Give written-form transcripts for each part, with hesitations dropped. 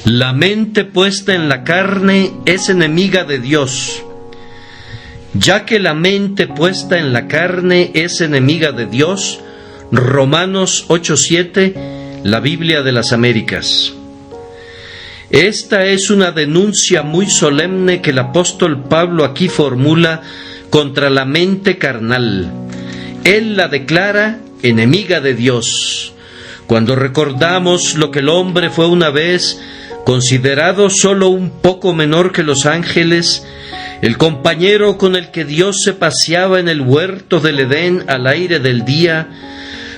La mente puesta en la carne es enemiga de Dios. Ya que la mente puesta en la carne es enemiga de Dios, Romanos 8:7, la Biblia de las Américas. Esta es una denuncia muy solemne que el apóstol Pablo aquí formula contra la mente carnal. Él la declara enemiga de Dios. Cuando recordamos lo que el hombre fue una vez, considerado solo un poco menor que los ángeles, el compañero con el que Dios se paseaba en el huerto del Edén al aire del día,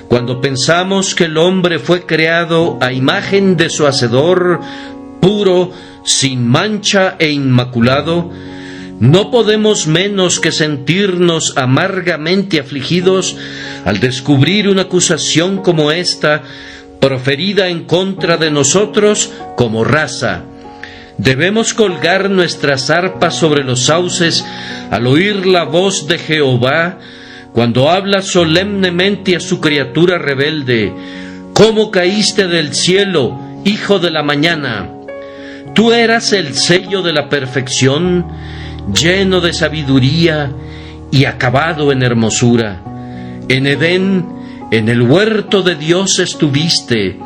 cuando pensamos que el hombre fue creado a imagen de su Hacedor, puro, sin mancha e inmaculado, no podemos menos que sentirnos amargamente afligidos al descubrir una acusación como esta, proferida en contra de nosotros como raza. Debemos colgar nuestras arpas sobre los sauces al oír la voz de Jehová cuando habla solemnemente a su criatura rebelde: ¿Cómo caíste del cielo, hijo de la mañana? Tú eras el sello de la perfección, lleno de sabiduría y acabado en hermosura. En Edén, en el huerto de Dios estuviste.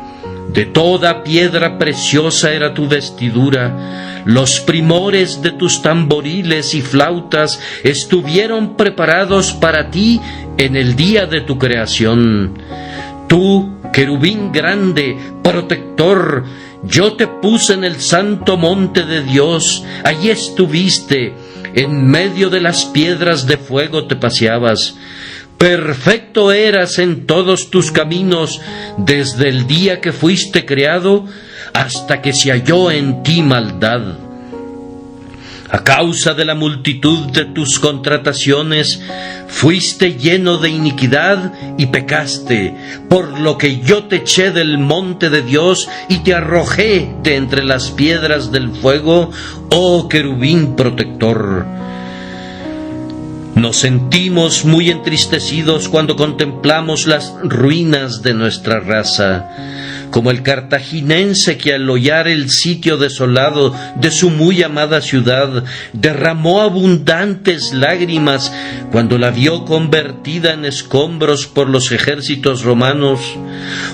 De toda piedra preciosa era tu vestidura. Los primores de tus tamboriles y flautas estuvieron preparados para ti en el día de tu creación. Tú, querubín grande, protector, yo te puse en el santo monte de Dios. Allí estuviste, en medio de las piedras de fuego te paseabas. Perfecto eras en todos tus caminos, desde el día que fuiste creado hasta que se halló en ti maldad. A causa de la multitud de tus contrataciones, fuiste lleno de iniquidad y pecaste, por lo que yo te eché del monte de Dios y te arrojé de entre las piedras del fuego, oh querubín protector. Nos sentimos muy entristecidos cuando contemplamos las ruinas de nuestra raza, como el cartaginense que al hollar el sitio desolado de su muy amada ciudad derramó abundantes lágrimas cuando la vio convertida en escombros por los ejércitos romanos,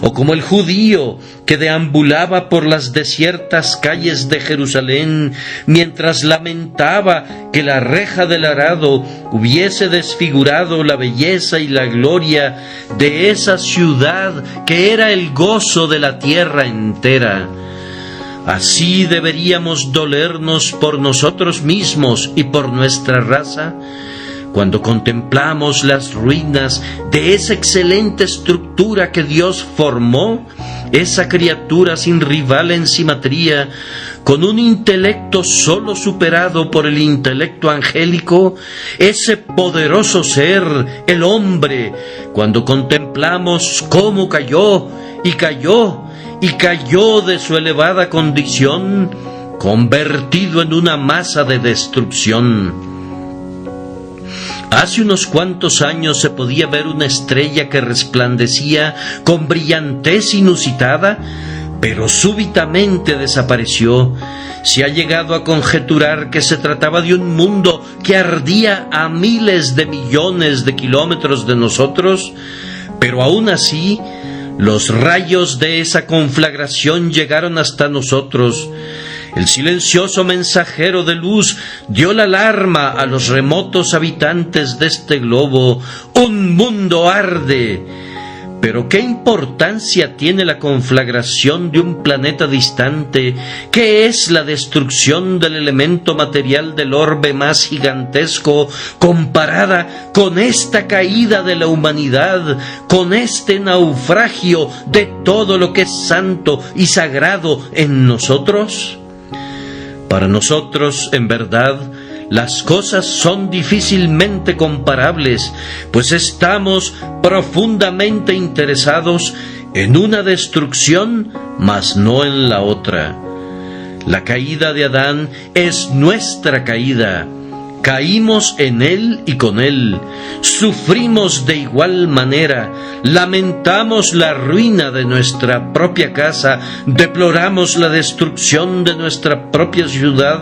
o como el judío que deambulaba por las desiertas calles de Jerusalén mientras lamentaba que la reja del arado hubiese desfigurado la belleza y la gloria de esa ciudad que era el gozo de la tierra entera. Así deberíamos dolernos por nosotros mismos y por nuestra raza cuando contemplamos las ruinas de esa excelente estructura que Dios formó, esa criatura sin rival en simetría, con un intelecto solo superado por el intelecto angélico, ese poderoso ser, el hombre, cuando contemplamos cómo cayó y cayó y cayó de su elevada condición, convertido en una masa de destrucción. Hace unos cuantos años se podía ver una estrella que resplandecía con brillantez inusitada, pero súbitamente desapareció. Se ha llegado a conjeturar que se trataba de un mundo que ardía a miles de millones de kilómetros de nosotros, pero aún así, los rayos de esa conflagración llegaron hasta nosotros. El silencioso mensajero de luz dio la alarma a los remotos habitantes de este globo. ¡Un mundo arde! Pero ¿qué importancia tiene la conflagración de un planeta distante? ¿Qué es la destrucción del elemento material del orbe más gigantesco comparada con esta caída de la humanidad, con este naufragio de todo lo que es santo y sagrado en nosotros? Para nosotros, en verdad, las cosas son difícilmente comparables, pues estamos profundamente interesados en una destrucción, mas no en la otra. La caída de Adán es nuestra caída. Caímos en él y con él, sufrimos de igual manera, lamentamos la ruina de nuestra propia casa, deploramos la destrucción de nuestra propia ciudad,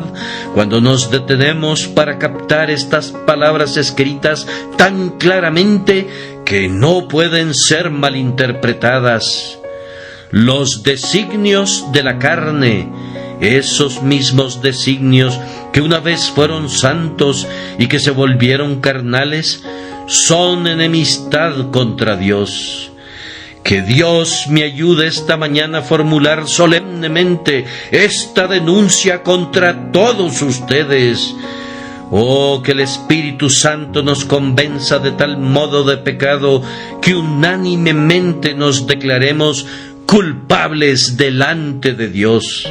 cuando nos detenemos para captar estas palabras escritas tan claramente que no pueden ser malinterpretadas. Los designios de la carne, esos mismos designios que una vez fueron santos y que se volvieron carnales, son enemistad contra Dios. Que Dios me ayude esta mañana a formular solemnemente esta denuncia contra todos ustedes. Oh, que el Espíritu Santo nos convenza de tal modo de pecado que unánimemente nos declaremos culpables delante de Dios.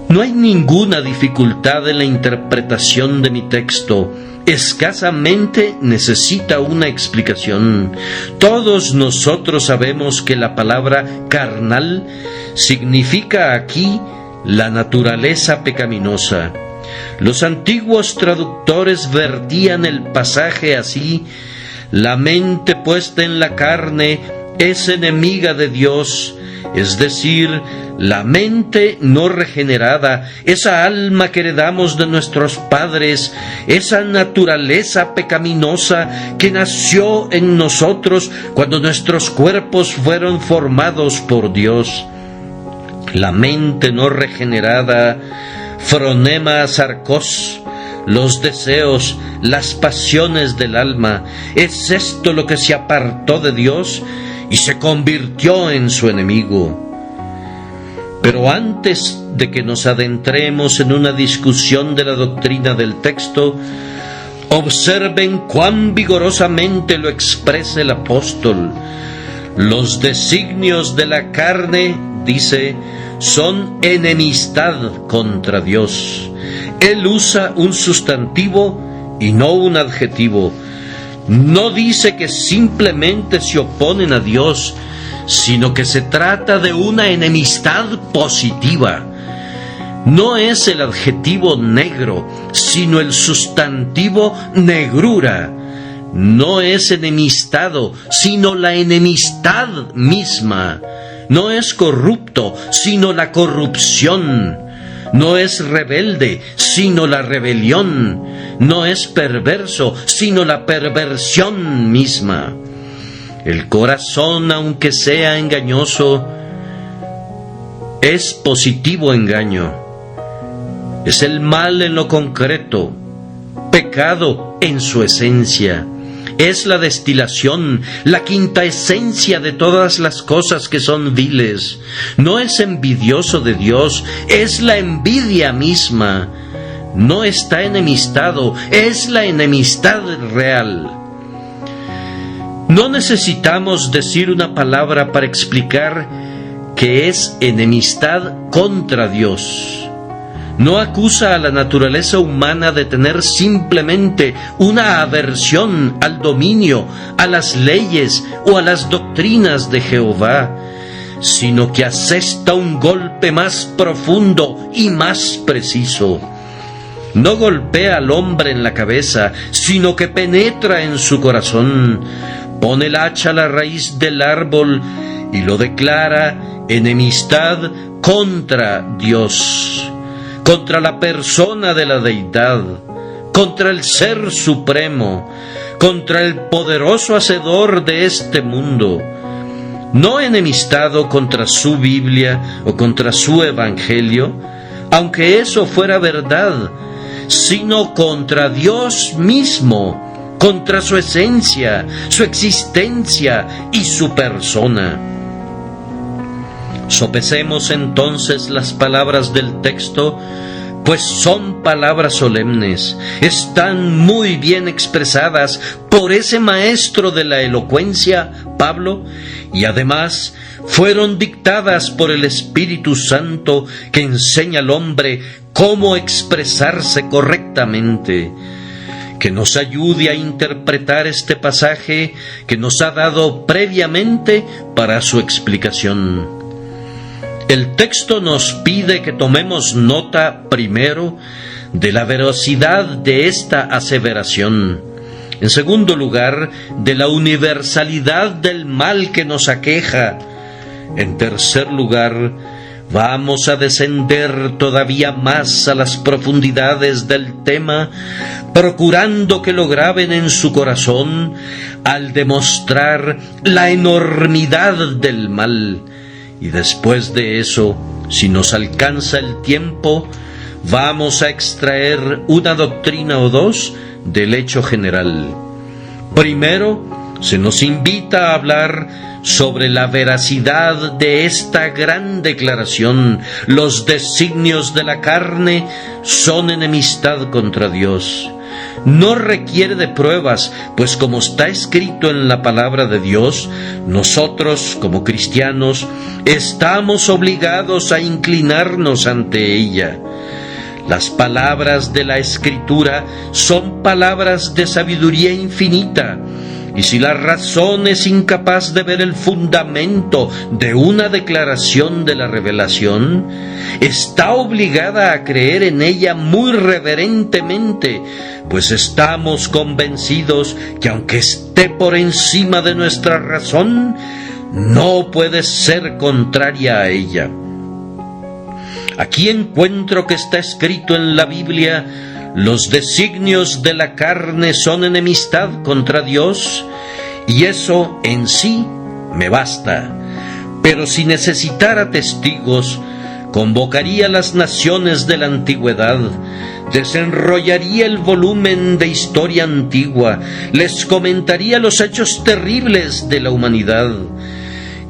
No hay ninguna dificultad en la interpretación de mi texto. Escasamente necesita una explicación. Todos nosotros sabemos que la palabra carnal significa aquí la naturaleza pecaminosa. Los antiguos traductores vertían el pasaje así: la mente puesta en la carne es enemiga de Dios, es decir, la mente no regenerada, esa alma que heredamos de nuestros padres, esa naturaleza pecaminosa que nació en nosotros cuando nuestros cuerpos fueron formados por Dios. La mente no regenerada, phronema sarcos, los deseos, las pasiones del alma, es esto lo que se apartó de Dios y se convirtió en su enemigo. Pero antes de que nos adentremos en una discusión de la doctrina del texto, observen cuán vigorosamente lo expresa el apóstol. Los designios de la carne, dice, son enemistad contra Dios. Él usa un sustantivo y no un adjetivo. No dice que simplemente se oponen a Dios, sino que se trata de una enemistad positiva. No es el adjetivo negro, sino el sustantivo negrura. No es enemistado, sino la enemistad misma. No es corrupto, sino la corrupción. No es rebelde, sino la rebelión. No es perverso, sino la perversión misma. El corazón, aunque sea engañoso, es positivo engaño. Es el mal en lo concreto, pecado en su esencia. Es la destilación, la quinta esencia de todas las cosas que son viles. No es envidioso de Dios, es la envidia misma. No está enemistado, es la enemistad real. No necesitamos decir una palabra para explicar que es enemistad contra Dios. No acusa a la naturaleza humana de tener simplemente una aversión al dominio, a las leyes o a las doctrinas de Jehová, sino que asesta un golpe más profundo y más preciso. No golpea al hombre en la cabeza, sino que penetra en su corazón, pone el hacha a la raíz del árbol y lo declara enemistad contra Dios, contra la persona de la deidad, contra el Ser Supremo, contra el poderoso Hacedor de este mundo. No enemistado contra su Biblia o contra su Evangelio, aunque eso fuera verdad, sino contra Dios mismo, contra su esencia, su existencia y su persona. Sopesemos entonces las palabras del texto, pues son palabras solemnes, están muy bien expresadas por ese maestro de la elocuencia, Pablo, y además fueron dictadas por el Espíritu Santo que enseña al hombre cómo expresarse correctamente. Que nos ayude a interpretar este pasaje que nos ha dado previamente para su explicación. El texto nos pide que tomemos nota primero de la veracidad de esta aseveración. En segundo lugar, de la universalidad del mal que nos aqueja. En tercer lugar, vamos a descender todavía más a las profundidades del tema, procurando que lo graben en su corazón al demostrar la enormidad del mal. Y después de eso, si nos alcanza el tiempo, vamos a extraer una doctrina o dos del hecho general. Primero, se nos invita a hablar sobre la veracidad de esta gran declaración: los designios de la carne son enemistad contra Dios. No requiere de pruebas, pues como está escrito en la palabra de Dios, nosotros, como cristianos, estamos obligados a inclinarnos ante ella. Las palabras de la Escritura son palabras de sabiduría infinita, y si la razón es incapaz de ver el fundamento de una declaración de la revelación, está obligada a creer en ella muy reverentemente, pues estamos convencidos que aunque esté por encima de nuestra razón, no puede ser contraria a ella. Aquí encuentro que está escrito en la Biblia: los designios de la carne son enemistad contra Dios, y eso en sí me basta. Pero si necesitara testigos, convocaría a las naciones de la antigüedad, desenrollaría el volumen de historia antigua, les comentaría los hechos terribles de la humanidad.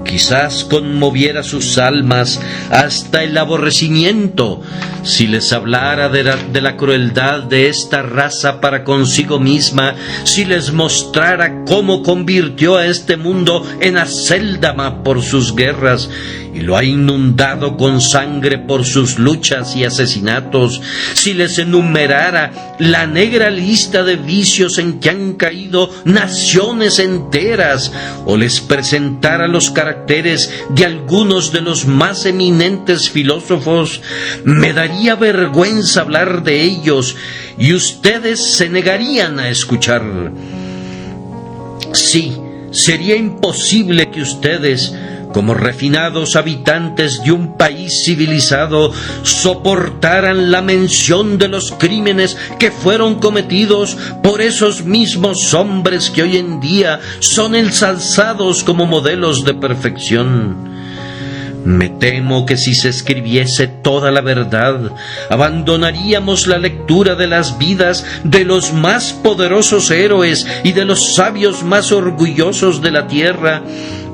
Quizás conmoviera sus almas hasta el aborrecimiento si les hablara de la crueldad de esta raza para consigo misma, si les mostrara cómo convirtió a este mundo en acéldama por sus guerras y lo ha inundado con sangre por sus luchas y asesinatos, si les enumerara la negra lista de vicios en que han caído naciones enteras, o les presentara los caracteres de algunos de los más eminentes filósofos, me daría vergüenza hablar de ellos y ustedes se negarían a escuchar. Sí, sería imposible que ustedes, como refinados habitantes de un país civilizado, soportaran la mención de los crímenes que fueron cometidos por esos mismos hombres que hoy en día son ensalzados como modelos de perfección. Me temo que si se escribiese toda la verdad, abandonaríamos la lectura de las vidas de los más poderosos héroes y de los sabios más orgullosos de la tierra,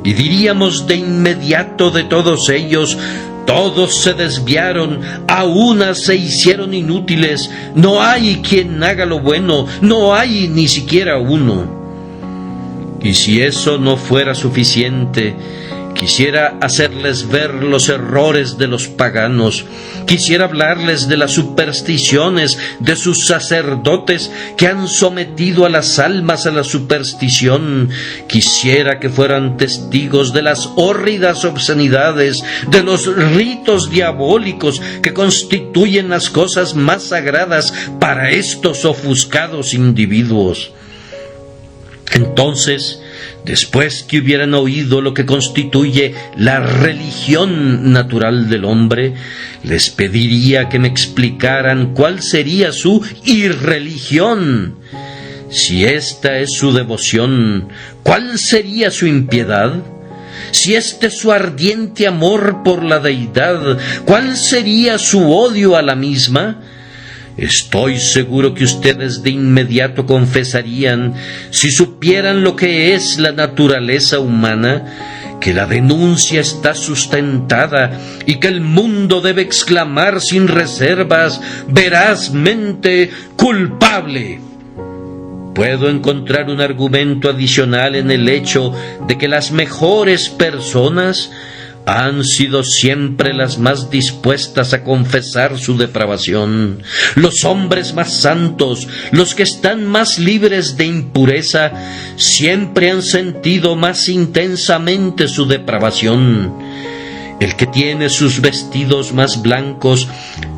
y diríamos de inmediato de todos ellos: todos se desviaron, a una se hicieron inútiles, no hay quien haga lo bueno, no hay ni siquiera uno. Y si eso no fuera suficiente, quisiera hacerles ver los errores de los paganos, quisiera hablarles de las supersticiones de sus sacerdotes que han sometido a las almas a la superstición, quisiera que fueran testigos de las hórridas obscenidades, de los ritos diabólicos que constituyen las cosas más sagradas para estos ofuscados individuos. Entonces, después que hubieran oído lo que constituye la religión natural del hombre, les pediría que me explicaran cuál sería su irreligión. Si esta es su devoción, ¿cuál sería su impiedad? Si este es su ardiente amor por la deidad, ¿cuál sería su odio a la misma? Estoy seguro que ustedes de inmediato confesarían, si supieran lo que es la naturaleza humana, que la denuncia está sustentada y que el mundo debe exclamar sin reservas, verazmente culpable. Puedo encontrar un argumento adicional en el hecho de que las mejores personas han sido siempre las más dispuestas a confesar su depravación. Los hombres más santos, los que están más libres de impureza, siempre han sentido más intensamente su depravación. El que tiene sus vestidos más blancos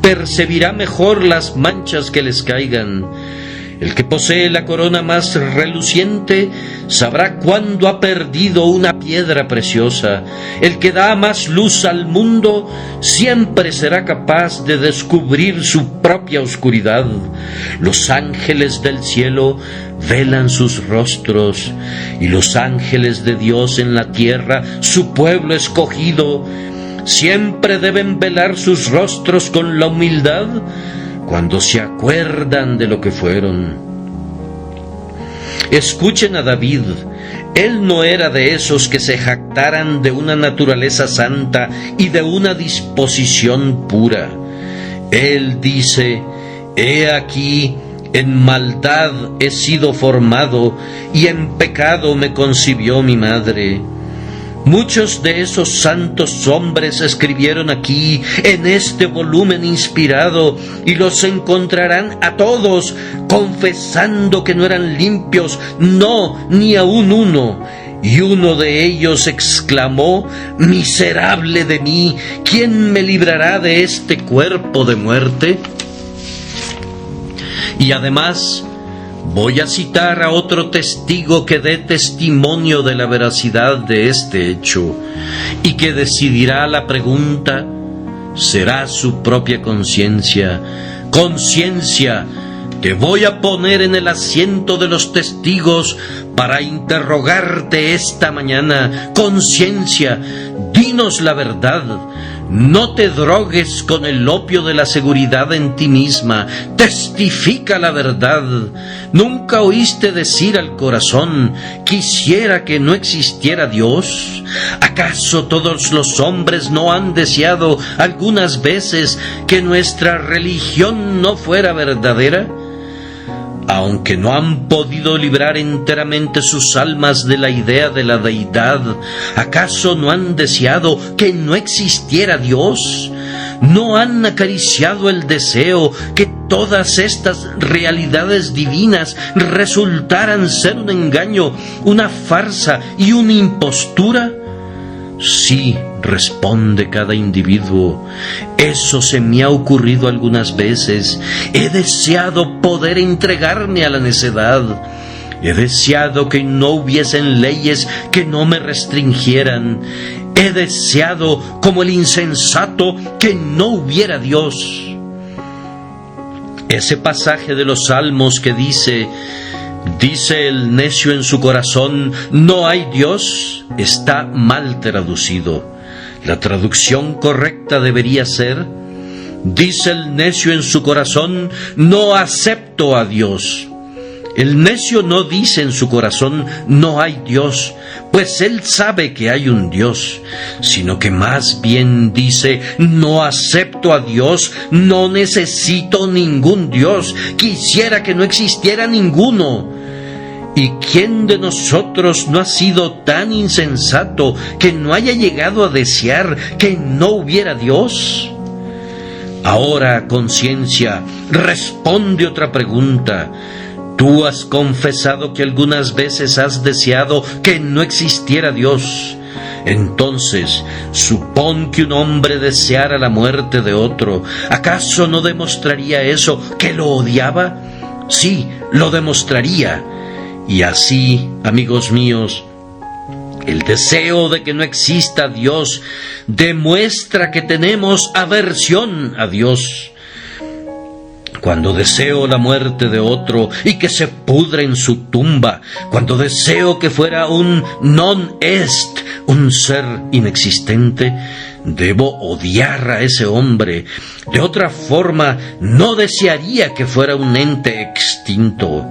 percibirá mejor las manchas que les caigan. El que posee la corona más reluciente sabrá cuándo ha perdido una piedra preciosa. El que da más luz al mundo siempre será capaz de descubrir su propia oscuridad. Los ángeles del cielo velan sus rostros, y los ángeles de Dios en la tierra, su pueblo escogido, siempre deben velar sus rostros con la humildad cuando se acuerdan de lo que fueron. Escuchen a David. Él no era de esos que se jactaran de una naturaleza santa y de una disposición pura. Él dice: «He aquí, en maldad he sido formado, y en pecado me concibió mi madre». Muchos de esos santos hombres escribieron aquí, en este volumen inspirado, y los encontrarán a todos confesando que no eran limpios, no, ni aun uno. Y uno de ellos exclamó: «Miserable de mí, ¿quién me librará de este cuerpo de muerte?». Y además, voy a citar a otro testigo que dé testimonio de la veracidad de este hecho, y que decidirá la pregunta. Será su propia conciencia. Conciencia, te voy a poner en el asiento de los testigos para interrogarte esta mañana. Conciencia, dinos la verdad. No te drogues con el opio de la seguridad en ti misma. Testifica la verdad. ¿Nunca oíste decir al corazón: quisiera que no existiera Dios? ¿Acaso todos los hombres no han deseado algunas veces que nuestra religión no fuera verdadera? Aunque no han podido librar enteramente sus almas de la idea de la deidad, ¿acaso no han deseado que no existiera Dios? ¿No han acariciado el deseo que todas estas realidades divinas resultaran ser un engaño, una farsa y una impostura? Sí, responde cada individuo, eso se me ha ocurrido algunas veces. He deseado poder entregarme a la necedad. He deseado que no hubiesen leyes que no me restringieran. He deseado, como el insensato, que no hubiera Dios. Ese pasaje de los Salmos que dice el necio en su corazón: no hay Dios, está mal traducido. La traducción correcta debería ser: dice el necio en su corazón, no acepto a Dios. El necio no dice en su corazón: no hay Dios, pues él sabe que hay un Dios, sino que más bien dice: no acepto a Dios, no necesito ningún Dios, quisiera que no existiera ninguno. ¿Y quién de nosotros no ha sido tan insensato que no haya llegado a desear que no hubiera Dios? Ahora, conciencia, responde otra pregunta. ¿Tú has confesado que algunas veces has deseado que no existiera Dios? Entonces, supón que un hombre deseara la muerte de otro. ¿Acaso no demostraría eso que lo odiaba? Sí, lo demostraría. Y así, amigos míos, el deseo de que no exista Dios demuestra que tenemos aversión a Dios. Cuando deseo la muerte de otro y que se pudre en su tumba, cuando deseo que fuera un non est, un ser inexistente, debo odiar a ese hombre. De otra forma, no desearía que fuera un ente extinto.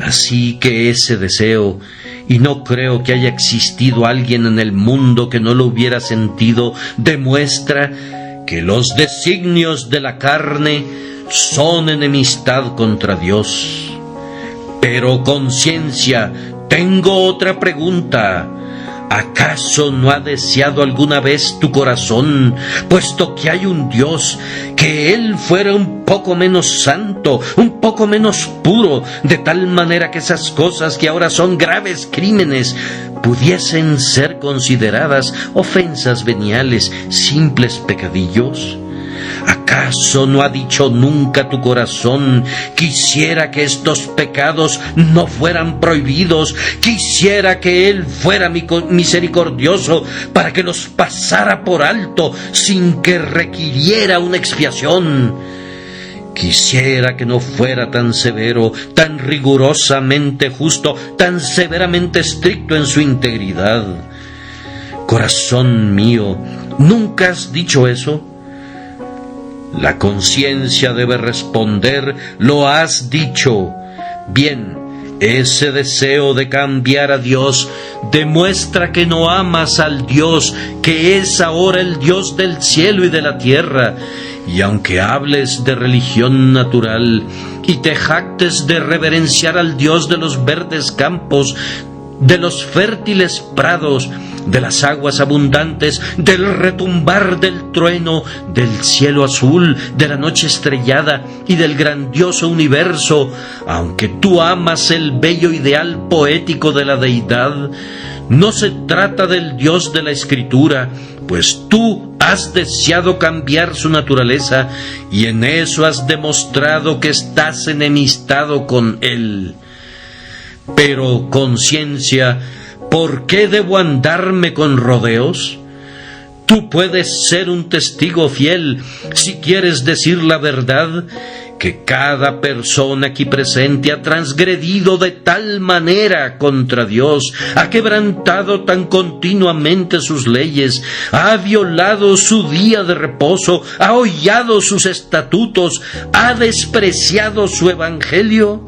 Así que ese deseo, y no creo que haya existido alguien en el mundo que no lo hubiera sentido, demuestra que los designios de la carne son enemistad contra Dios. Pero conciencia, tengo otra pregunta. ¿Acaso no ha deseado alguna vez tu corazón, puesto que hay un Dios, que Él fuera un poco menos santo, un poco menos puro, de tal manera que esas cosas que ahora son graves crímenes pudiesen ser consideradas ofensas veniales, simples pecadillos? ¿Acaso no ha dicho nunca tu corazón: quisiera que estos pecados no fueran prohibidos, quisiera que Él fuera misericordioso para que los pasara por alto sin que requiriera una expiación? Quisiera que no fuera tan severo, tan rigurosamente justo, tan severamente estricto en su integridad. Corazón mío, ¿nunca has dicho eso? La conciencia debe responder: lo has dicho. Bien, ese deseo de cambiar a Dios demuestra que no amas al Dios que es ahora el Dios del cielo y de la tierra. Y aunque hables de religión natural y te jactes de reverenciar al Dios de los verdes campos, de los fértiles prados, de las aguas abundantes, del retumbar del trueno, del cielo azul, de la noche estrellada y del grandioso universo, aunque tú amas el bello ideal poético de la deidad, no se trata del Dios de la Escritura, pues tú has deseado cambiar su naturaleza y en eso has demostrado que estás enemistado con Él. Pero, conciencia, ¿por qué debo andarme con rodeos? Tú puedes ser un testigo fiel, si quieres decir la verdad, que cada persona aquí presente ha transgredido de tal manera contra Dios, ha quebrantado tan continuamente sus leyes, ha violado su día de reposo, ha hollado sus estatutos, ha despreciado su evangelio,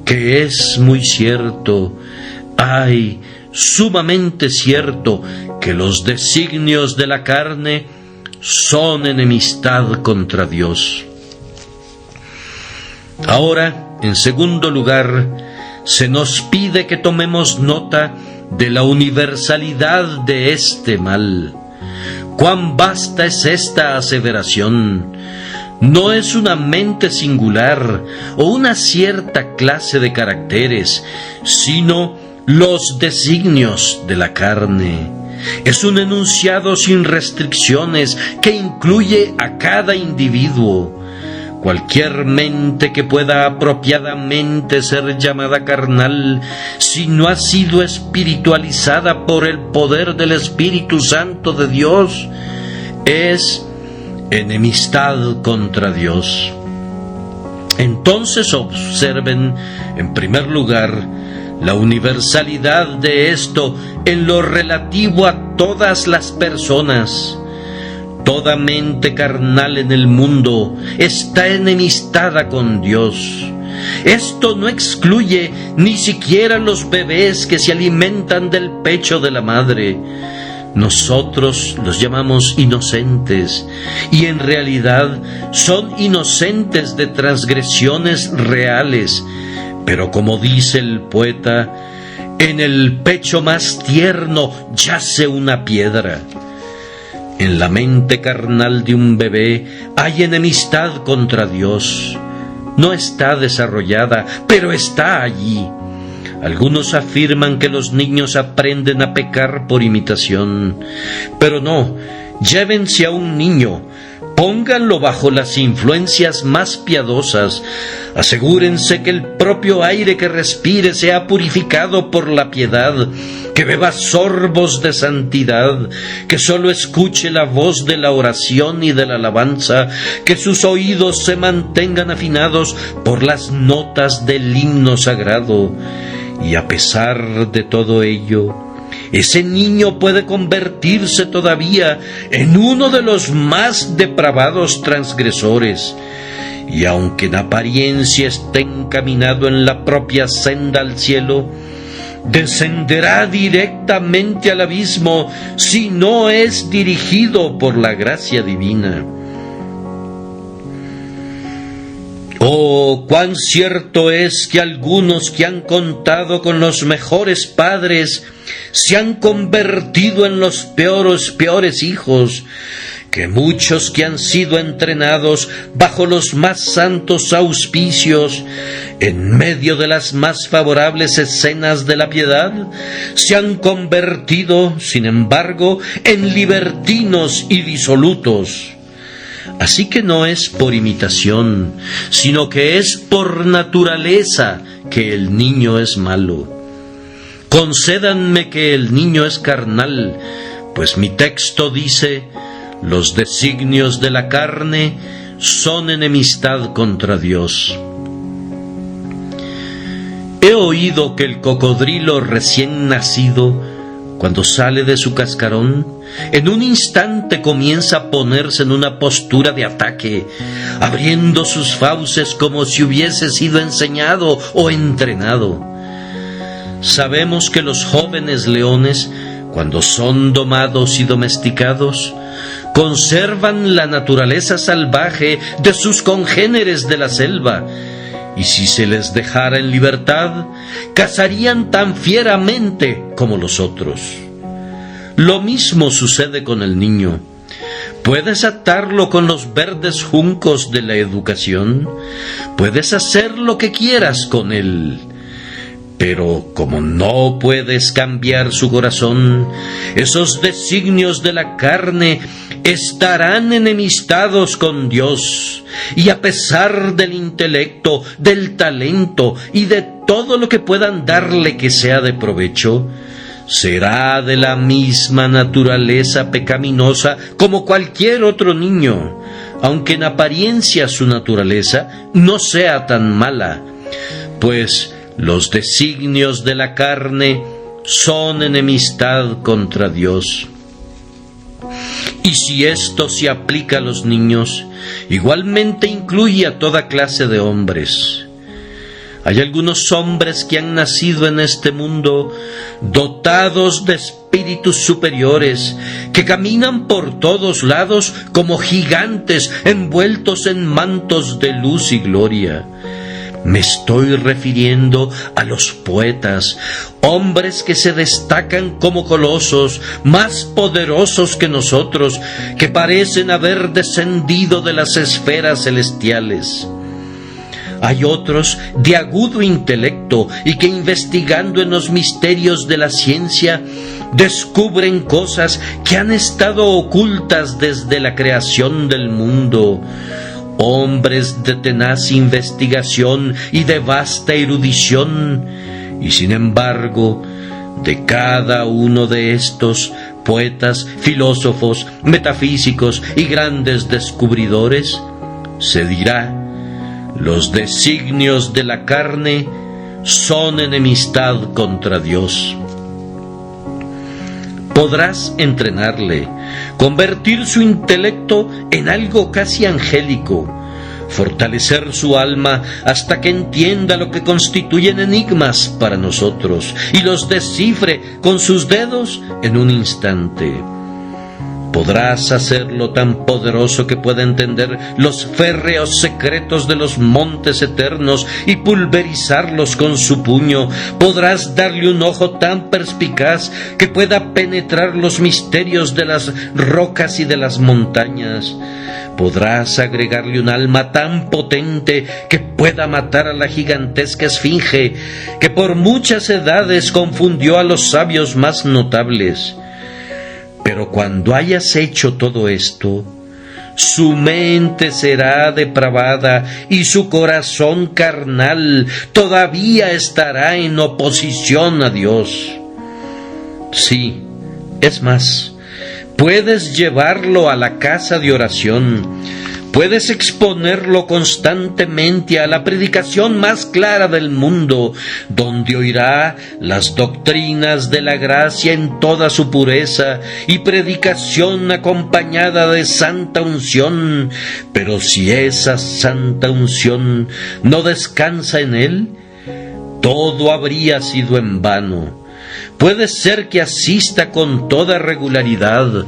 que es muy cierto, ay, sumamente cierto, que los designios de la carne son enemistad contra Dios. Ahora, en segundo lugar, se nos pide que tomemos nota de la universalidad de este mal. ¿Cuán vasta es esta aseveración? No es una mente singular o una cierta clase de caracteres, sino los designios de la carne. Es un enunciado sin restricciones que incluye a cada individuo. Cualquier mente que pueda apropiadamente ser llamada carnal, si no ha sido espiritualizada por el poder del Espíritu Santo de Dios, es enemistad contra Dios. Entonces observen, en primer lugar, la universalidad de esto en lo relativo a todas las personas. Toda mente carnal en el mundo está enemistada con Dios. Esto no excluye ni siquiera los bebés que se alimentan del pecho de la madre. Nosotros los llamamos inocentes, y en realidad son inocentes de transgresiones reales, pero como dice el poeta, en el pecho más tierno yace una piedra. En la mente carnal de un bebé hay enemistad contra Dios. No está desarrollada, pero está allí. Algunos afirman que los niños aprenden a pecar por imitación, pero no. Llévense a un niño, pónganlo bajo las influencias más piadosas, asegúrense que el propio aire que respire sea purificado por la piedad, que beba sorbos de santidad, que sólo escuche la voz de la oración y de la alabanza, que sus oídos se mantengan afinados por las notas del himno sagrado. Y a pesar de todo ello, ese niño puede convertirse todavía en uno de los más depravados transgresores, y aunque en apariencia esté encaminado en la propia senda al cielo, descenderá directamente al abismo si no es dirigido por la gracia divina. Oh, cuán cierto es que algunos que han contado con los mejores padres se han convertido en los peores hijos, que muchos que han sido entrenados bajo los más santos auspicios, en medio de las más favorables escenas de la piedad, se han convertido, sin embargo, en libertinos y disolutos. Así que no es por imitación, sino que es por naturaleza que el niño es malo. Concédanme que el niño es carnal, pues mi texto dice: los designios de la carne son enemistad contra Dios. He oído que el cocodrilo recién nacido, cuando sale de su cascarón, en un instante comienza a ponerse en una postura de ataque, abriendo sus fauces como si hubiese sido enseñado o entrenado. Sabemos que los jóvenes leones, cuando son domados y domesticados, conservan la naturaleza salvaje de sus congéneres de la selva, y si se les dejara en libertad, cazarían tan fieramente como los otros. Lo mismo sucede con el niño. Puedes atarlo con los verdes juncos de la educación, puedes hacer lo que quieras con él, pero como no puedes cambiar su corazón, esos designios de la carne estarán enemistados con Dios, y a pesar del intelecto, del talento y de todo lo que puedan darle que sea de provecho, será de la misma naturaleza pecaminosa como cualquier otro niño, aunque en apariencia su naturaleza no sea tan mala, pues los designios de la carne son enemistad contra Dios. Y si esto se aplica a los niños, igualmente incluye a toda clase de hombres. Hay algunos hombres que han nacido en este mundo dotados de espíritus superiores, que caminan por todos lados como gigantes envueltos en mantos de luz y gloria. Me estoy refiriendo a los poetas, hombres que se destacan como colosos, más poderosos que nosotros, que parecen haber descendido de las esferas celestiales. Hay otros de agudo intelecto y que, investigando en los misterios de la ciencia, descubren cosas que han estado ocultas desde la creación del mundo. Hombres de tenaz investigación y de vasta erudición, y sin embargo, de cada uno de estos poetas, filósofos, metafísicos y grandes descubridores, se dirá: los designios de la carne son enemistad contra Dios. Podrás entrenarle, convertir su intelecto en algo casi angélico, fortalecer su alma hasta que entienda lo que constituyen enigmas para nosotros y los descifre con sus dedos en un instante. Podrás hacerlo tan poderoso que pueda entender los férreos secretos de los montes eternos y pulverizarlos con su puño. Podrás darle un ojo tan perspicaz que pueda penetrar los misterios de las rocas y de las montañas. Podrás agregarle un alma tan potente que pueda matar a la gigantesca esfinge, que por muchas edades confundió a los sabios más notables. Pero cuando hayas hecho todo esto, su mente será depravada y su corazón carnal todavía estará en oposición a Dios. Sí, es más, puedes llevarlo a la casa de oración, puedes exponerlo constantemente a la predicación más clara del mundo, donde oirá las doctrinas de la gracia en toda su pureza y predicación acompañada de santa unción. Pero si esa santa unción no descansa en él, todo habría sido en vano, Puede ser que asista con toda regularidad,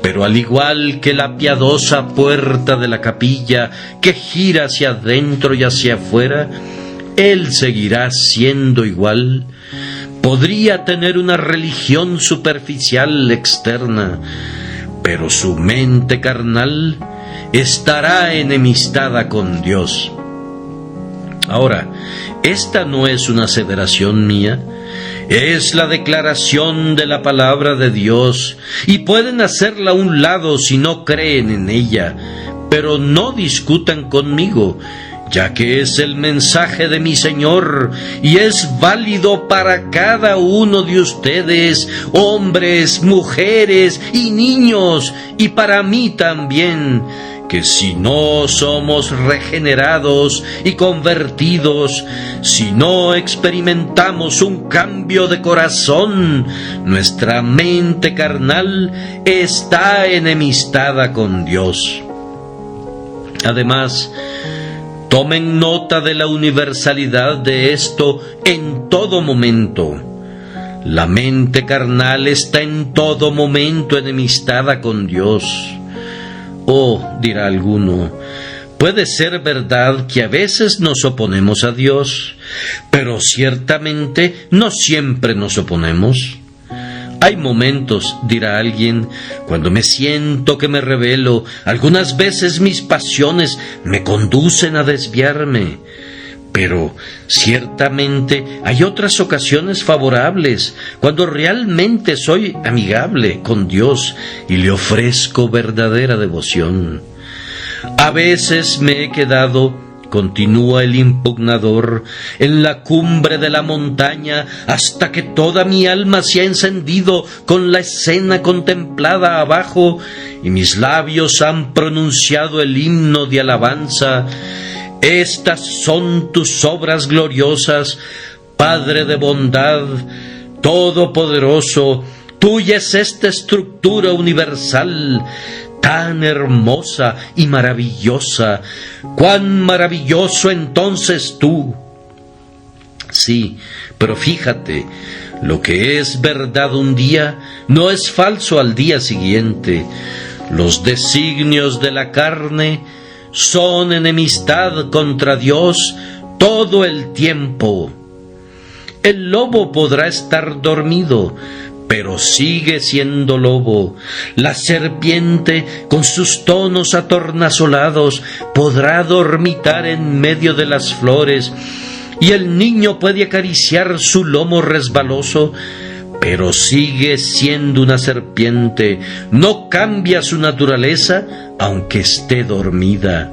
pero al igual que la piadosa puerta de la capilla que gira hacia adentro y hacia afuera, él seguirá siendo igual. Podría tener una religión superficial externa, pero su mente carnal estará enemistada con Dios. Ahora, esta no es una aseveración mía, es la declaración de la palabra de Dios, y pueden hacerla a un lado si no creen en ella, pero no discutan conmigo, ya que es el mensaje de mi Señor y es válido para cada uno de ustedes, hombres, mujeres y niños, y para mí también, que si no somos regenerados y convertidos, si no experimentamos un cambio de corazón, nuestra mente carnal está enemistada con Dios. Además, tomen nota de la universalidad de esto en todo momento. La mente carnal está en todo momento enemistada con Dios. Oh, dirá alguno, puede ser verdad que a veces nos oponemos a Dios, pero ciertamente no siempre nos oponemos. Hay momentos, dirá alguien, cuando me siento que me rebelo. Algunas veces mis pasiones me conducen a desviarme. Pero ciertamente hay otras ocasiones favorables, cuando realmente soy amigable con Dios y le ofrezco verdadera devoción. A veces me he quedado, continúa el impugnador, en la cumbre de la montaña hasta que toda mi alma se ha encendido con la escena contemplada abajo y mis labios han pronunciado el himno de alabanza. Estas son tus obras gloriosas, Padre de bondad, todopoderoso. Tuya es esta estructura universal, tan hermosa y maravillosa. ¡Cuán maravilloso entonces tú! Sí, pero fíjate, lo que es verdad un día no es falso al día siguiente. Los designios de la carne son enemistad contra Dios todo el tiempo. El lobo podrá estar dormido, pero sigue siendo lobo. La serpiente, con sus tonos atornasolados, podrá dormitar en medio de las flores, y el niño puede acariciar su lomo resbaloso, pero sigue siendo una serpiente. No cambia su naturaleza, aunque esté dormida.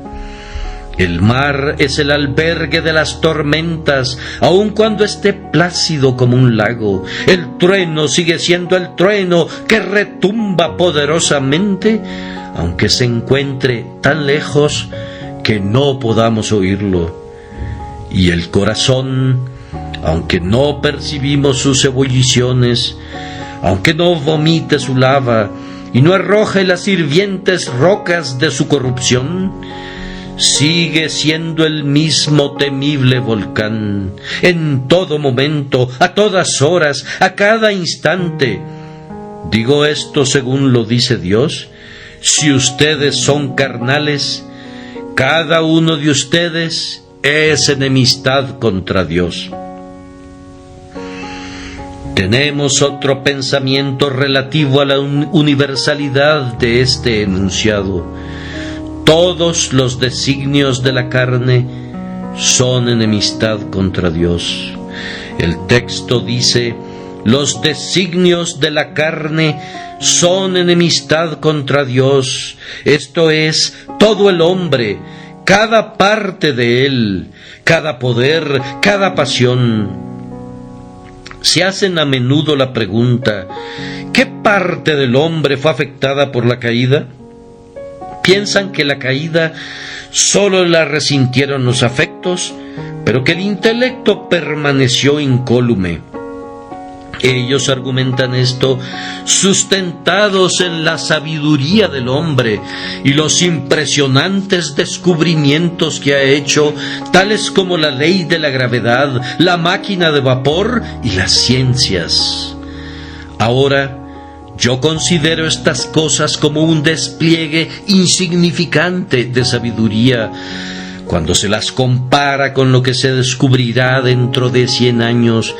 El mar es el albergue de las tormentas, aun cuando esté plácido como un lago. El trueno sigue siendo el trueno que retumba poderosamente, aunque se encuentre tan lejos que no podamos oírlo. Y el corazón, aunque no percibimos sus ebulliciones, aunque no vomite su lava y no arroje las hirvientes rocas de su corrupción, sigue siendo el mismo temible volcán, en todo momento, a todas horas, a cada instante. Digo esto según lo dice Dios. Si ustedes son carnales, cada uno de ustedes es enemistad contra Dios. Tenemos otro pensamiento relativo a la universalidad de este enunciado. Todos los designios de la carne son enemistad contra Dios. El texto dice: los designios de la carne son enemistad contra Dios. Esto es, todo el hombre, cada parte de él, cada poder, cada pasión. Se hacen a menudo la pregunta: ¿qué parte del hombre fue afectada por la caída? Piensan que la caída solo la resintieron los afectos, pero que el intelecto permaneció incólume. Ellos argumentan esto sustentados en la sabiduría del hombre y los impresionantes descubrimientos que ha hecho, tales como la ley de la gravedad, la máquina de vapor y las ciencias. Ahora, yo considero estas cosas como un despliegue insignificante de sabiduría, cuando se las compara con lo que se descubrirá dentro de 100 años,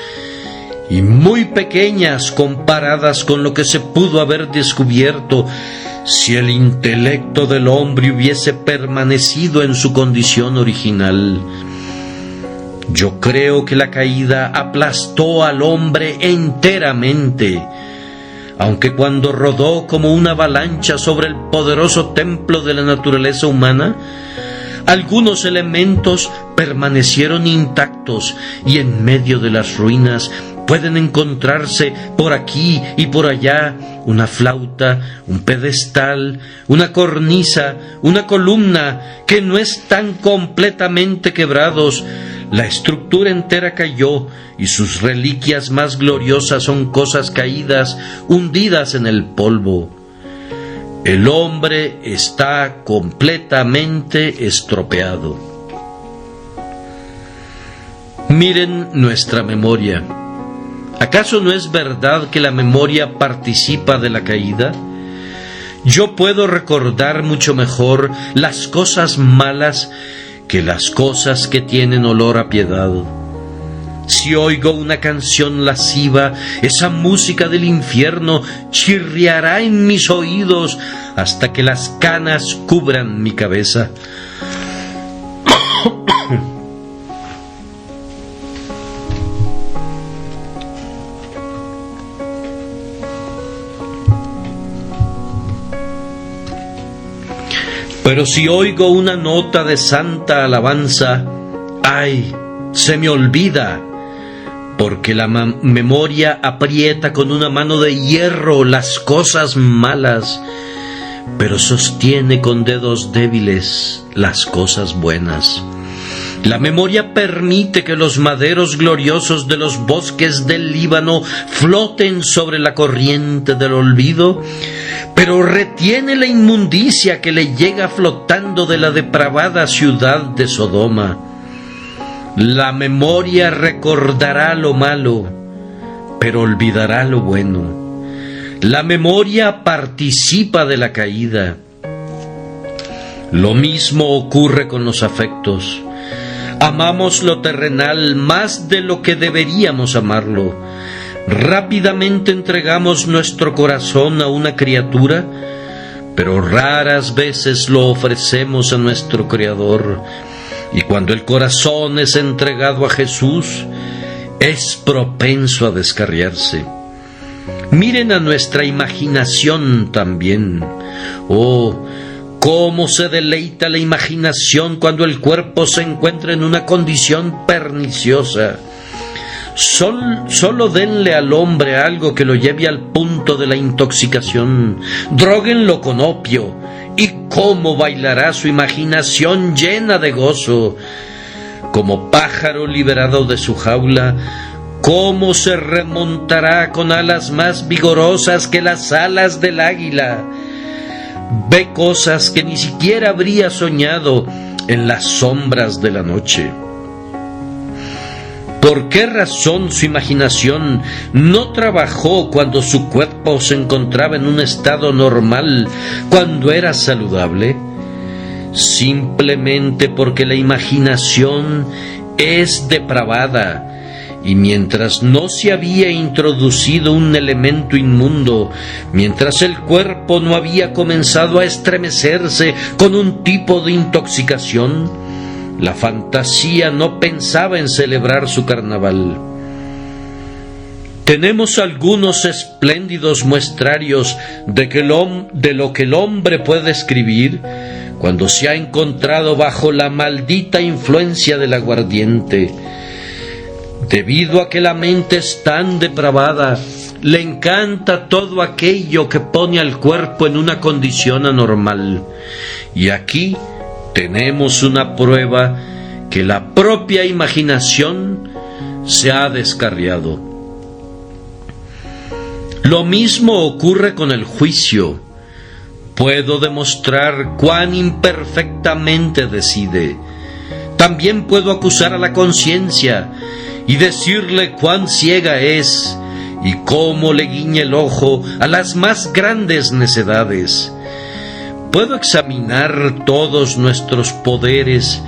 y muy pequeñas comparadas con lo que se pudo haber descubierto si el intelecto del hombre hubiese permanecido en su condición original. Yo creo que la caída aplastó al hombre enteramente, aunque cuando rodó como una avalancha sobre el poderoso templo de la naturaleza humana, algunos elementos permanecieron intactos y en medio de las ruinas pueden encontrarse por aquí y por allá una flauta, un pedestal, una cornisa, una columna que no están completamente quebrados. La estructura entera cayó y sus reliquias más gloriosas son cosas caídas, hundidas en el polvo. El hombre está completamente estropeado. Miren nuestra memoria. ¿Acaso no es verdad que la memoria participa de la caída? Yo puedo recordar mucho mejor las cosas malas que las cosas que tienen olor a piedad. Si oigo una canción lasciva, esa música del infierno chirriará en mis oídos hasta que las canas cubran mi cabeza. Pero si oigo una nota de santa alabanza, ¡ay!, se me olvida, porque la memoria aprieta con una mano de hierro las cosas malas, pero sostiene con dedos débiles las cosas buenas. La memoria permite que los maderos gloriosos de los bosques del Líbano floten sobre la corriente del olvido, pero retiene la inmundicia que le llega flotando de la depravada ciudad de Sodoma. La memoria recordará lo malo, pero olvidará lo bueno. La memoria participa de la caída. Lo mismo ocurre con los afectos. Amamos lo terrenal más de lo que deberíamos amarlo. Rápidamente entregamos nuestro corazón a una criatura, pero raras veces lo ofrecemos a nuestro Creador. Y cuando el corazón es entregado a Jesús, es propenso a descarriarse. Miren a nuestra imaginación también. Oh, cómo se deleita la imaginación cuando el cuerpo se encuentra en una condición perniciosa. Solo denle al hombre algo que lo lleve al punto de la intoxicación. Dróguenlo con opio, y cómo bailará su imaginación llena de gozo. Como pájaro liberado de su jaula, cómo se remontará con alas más vigorosas que las alas del águila. Ve cosas que ni siquiera habría soñado en las sombras de la noche. ¿Por qué razón su imaginación no trabajó cuando su cuerpo se encontraba en un estado normal, cuando era saludable? Simplemente porque la imaginación es depravada, y mientras no se había introducido un elemento inmundo, mientras el cuerpo no había comenzado a estremecerse con un tipo de intoxicación, la fantasía no pensaba en celebrar su carnaval. Tenemos algunos espléndidos muestrarios de lo que el hombre puede escribir cuando se ha encontrado bajo la maldita influencia del aguardiente. Debido a que la mente es tan depravada, le encanta todo aquello que pone al cuerpo en una condición anormal. Y aquí tenemos una prueba que la propia imaginación se ha descarriado. Lo mismo ocurre con el juicio. Puedo demostrar cuán imperfectamente decide. También puedo acusar a la conciencia y decirle cuán ciega es y cómo le guiña el ojo a las más grandes necedades. Puedo examinar todos nuestros poderes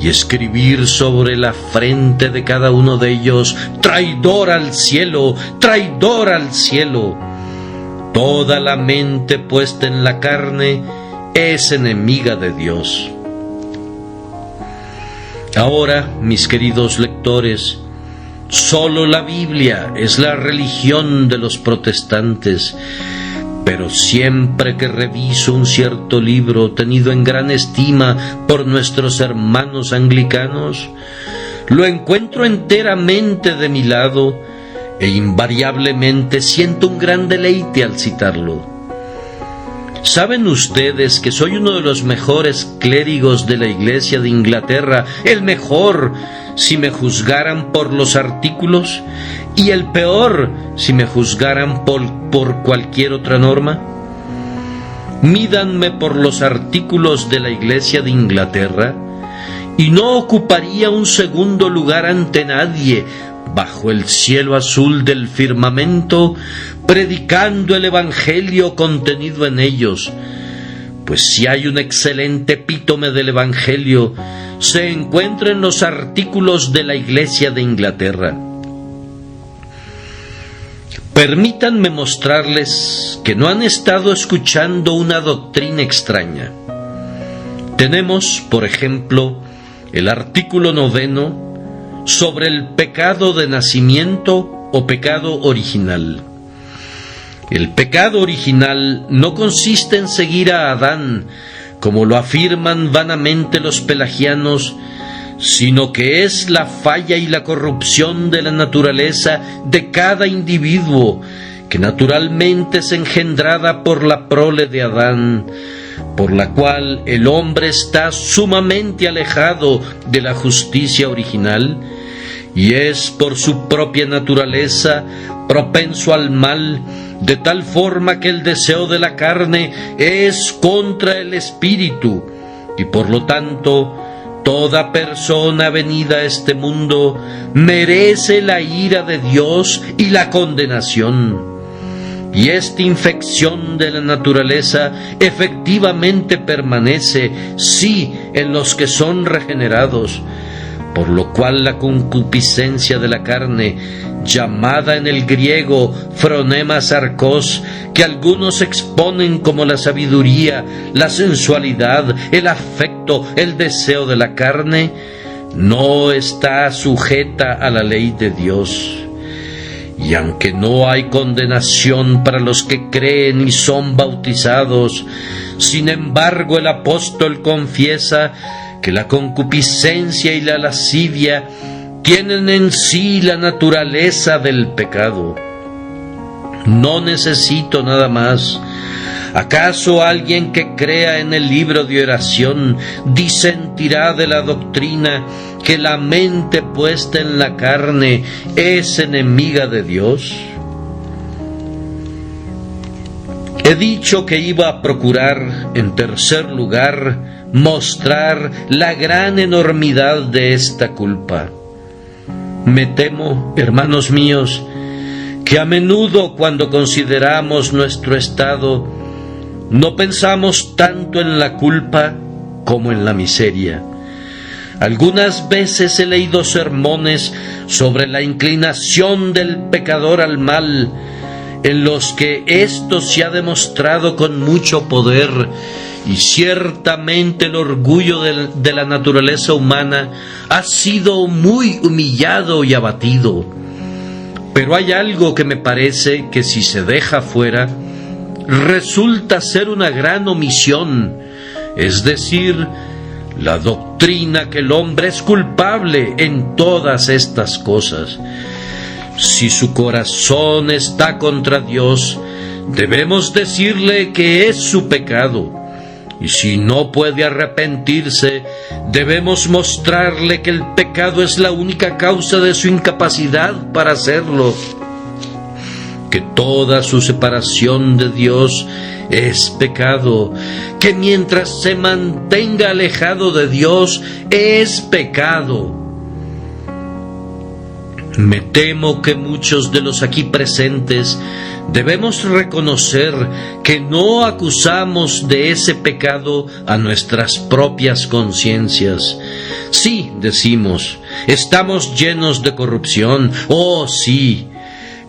y escribir sobre la frente de cada uno de ellos: traidor al cielo, traidor al cielo. Toda la mente puesta en la carne es enemiga de Dios. Ahora, mis queridos lectores, solo la Biblia es la religión de los protestantes, pero siempre que reviso un cierto libro tenido en gran estima por nuestros hermanos anglicanos, lo encuentro enteramente de mi lado e invariablemente siento un gran deleite al citarlo. ¿Saben ustedes que soy uno de los mejores clérigos de la Iglesia de Inglaterra, el mejor si me juzgaran por los artículos, y el peor si me juzgaran por cualquier otra norma? Mídanme por los artículos de la Iglesia de Inglaterra, y no ocuparía un segundo lugar ante nadie bajo el cielo azul del firmamento, predicando el Evangelio contenido en ellos, pues si hay un excelente epítome del Evangelio, se encuentra en los artículos de la Iglesia de Inglaterra. Permítanme mostrarles que no han estado escuchando una doctrina extraña. Tenemos, por ejemplo, el artículo 9 sobre el pecado de nacimiento o pecado original. El pecado original no consiste en seguir a Adán, como lo afirman vanamente los pelagianos, sino que es la falla y la corrupción de la naturaleza de cada individuo, que naturalmente es engendrada por la prole de Adán, por la cual el hombre está sumamente alejado de la justicia original, y es por su propia naturaleza propenso al mal, de tal forma que el deseo de la carne es contra el espíritu, y por lo tanto toda persona venida a este mundo merece la ira de Dios y la condenación. Y esta infección de la naturaleza efectivamente permanece, sí, en los que son regenerados, por lo cual la concupiscencia de la carne, llamada en el griego phronema sarkos, que algunos exponen como la sabiduría, la sensualidad, el afecto, el deseo de la carne, no está sujeta a la ley de Dios. Y aunque no hay condenación para los que creen y son bautizados, sin embargo el apóstol confiesa que la concupiscencia y la lascivia tienen en sí la naturaleza del pecado. No necesito nada más. ¿Acaso alguien que crea en el libro de oración disentirá de la doctrina que la mente puesta en la carne es enemiga de Dios? He dicho que iba a procurar, en tercer lugar, mostrar la gran enormidad de esta culpa. Me temo, hermanos míos, que a menudo cuando consideramos nuestro estado, no pensamos tanto en la culpa como en la miseria. Algunas veces he leído sermones sobre la inclinación del pecador al mal, en los que esto se ha demostrado con mucho poder, y ciertamente el orgullo de la naturaleza humana ha sido muy humillado y abatido. Pero hay algo que me parece que, si se deja fuera, resulta ser una gran omisión, es decir, la doctrina que el hombre es culpable en todas estas cosas. Si su corazón está contra Dios, debemos decirle que es su pecado, y si no puede arrepentirse, debemos mostrarle que el pecado es la única causa de su incapacidad para hacerlo, que toda su separación de Dios es pecado, que mientras se mantenga alejado de Dios es pecado. Me temo que muchos de los aquí presentes debemos reconocer que no acusamos de ese pecado a nuestras propias conciencias. Sí, decimos, estamos llenos de corrupción, oh sí,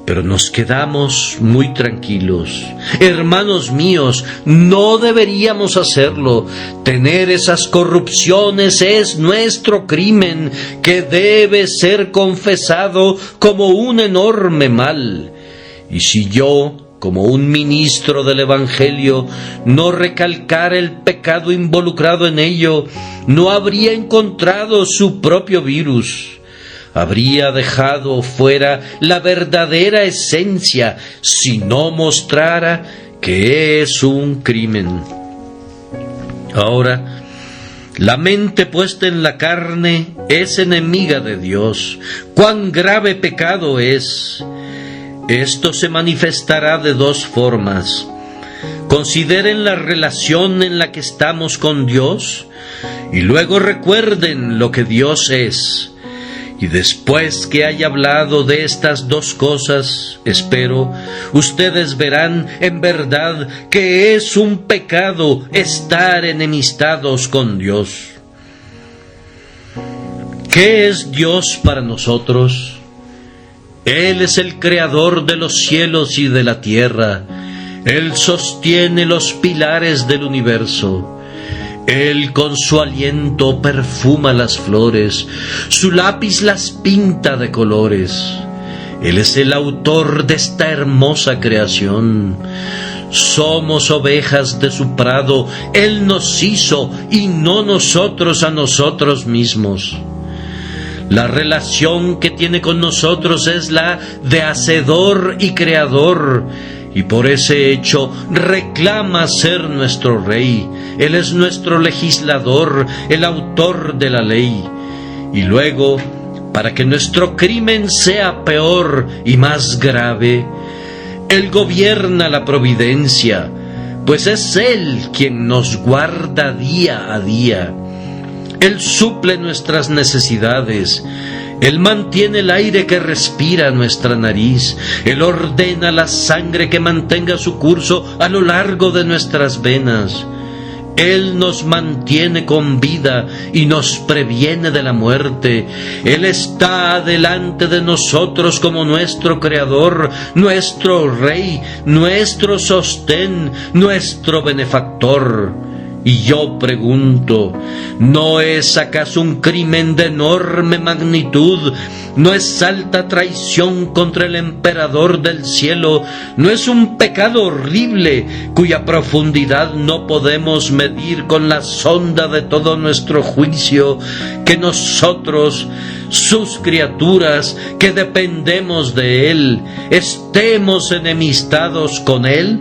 pero nos quedamos muy tranquilos. Hermanos míos, no deberíamos hacerlo. Tener esas corrupciones es nuestro crimen, que debe ser confesado como un enorme mal. Y si yo, como un ministro del Evangelio, no recalcara el pecado involucrado en ello, no habría encontrado su propio virus. Habría dejado fuera la verdadera esencia si no mostrara que es un crimen. Ahora, la mente puesta en la carne es enemiga de Dios. ¡Cuán grave pecado es! Esto se manifestará de dos formas. Consideren la relación en la que estamos con Dios y luego recuerden lo que Dios es. Y después que haya hablado de estas dos cosas, espero, ustedes verán en verdad que es un pecado estar enemistados con Dios. ¿Qué es Dios para nosotros? Él es el creador de los cielos y de la tierra. Él sostiene los pilares del universo. Él con su aliento perfuma las flores, su lápiz las pinta de colores. Él es el autor de esta hermosa creación. Somos ovejas de su prado, Él nos hizo y no nosotros a nosotros mismos. La relación que tiene con nosotros es la de hacedor y creador, y por ese hecho reclama ser nuestro rey. Él es nuestro legislador, el autor de la ley. Y luego, para que nuestro crimen sea peor y más grave, Él gobierna la providencia, pues es Él quien nos guarda día a día. Él suple nuestras necesidades. Él mantiene el aire que respira nuestra nariz. Él ordena la sangre que mantenga su curso a lo largo de nuestras venas. Él nos mantiene con vida y nos previene de la muerte. Él está delante de nosotros como nuestro Creador, nuestro Rey, nuestro sostén, nuestro benefactor. Y yo pregunto, ¿no es acaso un crimen de enorme magnitud? ¿No es alta traición contra el emperador del cielo? ¿No es un pecado horrible cuya profundidad no podemos medir con la sonda de todo nuestro juicio, que nosotros, sus criaturas, que dependemos de Él, estemos enemistados con Él?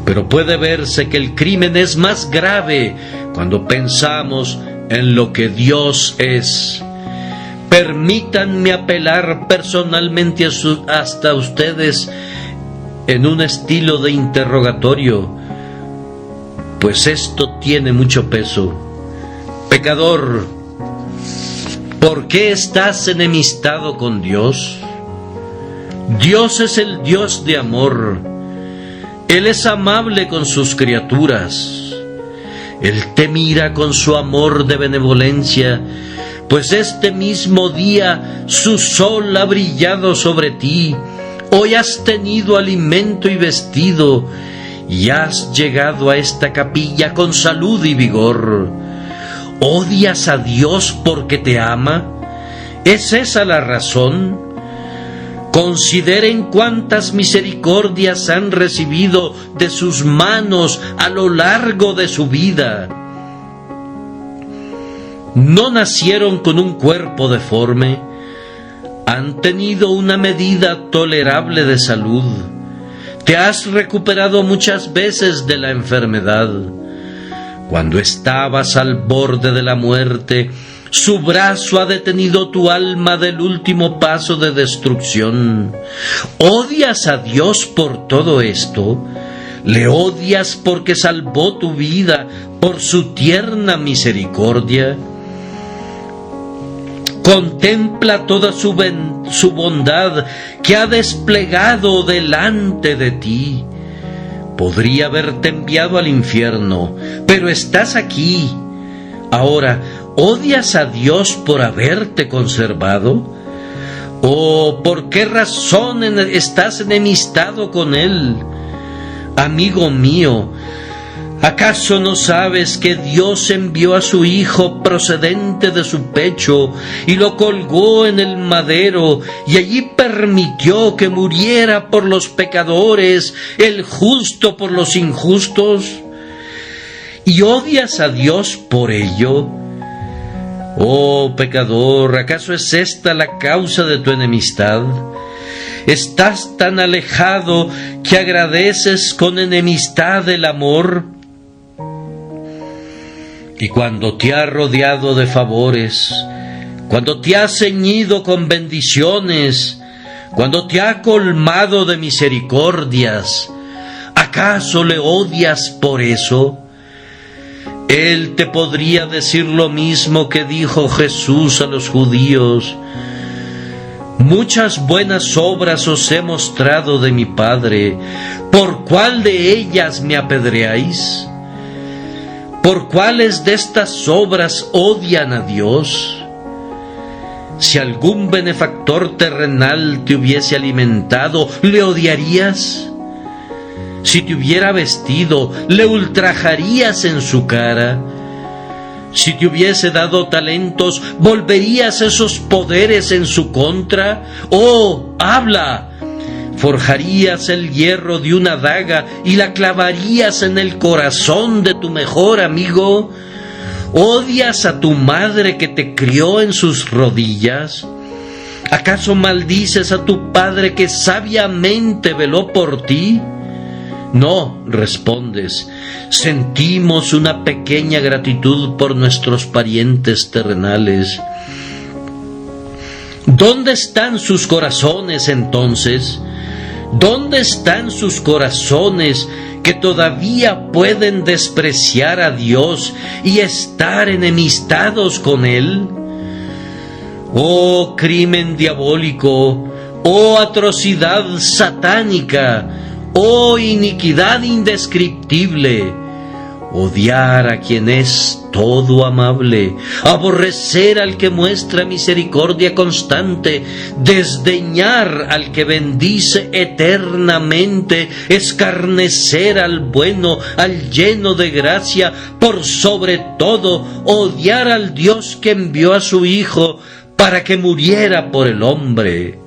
Pero puede verse que el crimen es más grave cuando pensamos en lo que Dios es. Permítanme apelar personalmente hasta ustedes en un estilo de interrogatorio, pues esto tiene mucho peso. Pecador, ¿por qué estás enemistado con Dios? Dios es el Dios de amor. Él es amable con sus criaturas. Él te mira con su amor de benevolencia, pues este mismo día su sol ha brillado sobre ti. Hoy has tenido alimento y vestido, y has llegado a esta capilla con salud y vigor. ¿Odias a Dios porque te ama? ¿Es esa la razón? Consideren cuántas misericordias han recibido de sus manos a lo largo de su vida. No nacieron con un cuerpo deforme, han tenido una medida tolerable de salud. Te has recuperado muchas veces de la enfermedad. Cuando estabas al borde de la muerte, su brazo ha detenido tu alma del último paso de destrucción. ¿Odias a Dios por todo esto? ¿Le odias porque salvó tu vida por su tierna misericordia? Contempla toda su bondad que ha desplegado delante de ti. Podría haberte enviado al infierno, pero estás aquí. Ahora, ¿odias a Dios por haberte conservado? ¿O por qué razón estás enemistado con Él? Amigo mío, ¿acaso no sabes que Dios envió a su Hijo procedente de su pecho y lo colgó en el madero y allí permitió que muriera por los pecadores, el justo por los injustos? ¿Y odias a Dios por ello? Oh pecador, ¿acaso es esta la causa de tu enemistad? ¿Estás tan alejado que agradeces con enemistad el amor? Y cuando te ha rodeado de favores, cuando te ha ceñido con bendiciones, cuando te ha colmado de misericordias, ¿acaso le odias por eso? Él te podría decir lo mismo que dijo Jesús a los judíos: muchas buenas obras os he mostrado de mi Padre, ¿por cuál de ellas me apedreáis? ¿Por cuáles de estas obras odian a Dios? Si algún benefactor terrenal te hubiese alimentado, ¿le odiarías? Si te hubiera vestido, ¿le ultrajarías en su cara? Si te hubiese dado talentos, ¿volverías esos poderes en su contra? ¡Oh, habla! ¿Forjarías el hierro de una daga y la clavarías en el corazón de tu mejor amigo? ¿Odias a tu madre que te crió en sus rodillas? ¿Acaso maldices a tu padre que sabiamente veló por ti? No, respondes, sentimos una pequeña gratitud por nuestros parientes terrenales. ¿Dónde están sus corazones entonces? ¿Dónde están sus corazones que todavía pueden despreciar a Dios y estar enemistados con Él? Oh crimen diabólico, oh atrocidad satánica, oh iniquidad indescriptible, odiar a quien es todo amable, aborrecer al que muestra misericordia constante, desdeñar al que bendice eternamente, escarnecer al bueno, al lleno de gracia, por sobre todo odiar al Dios que envió a su Hijo para que muriera por el hombre.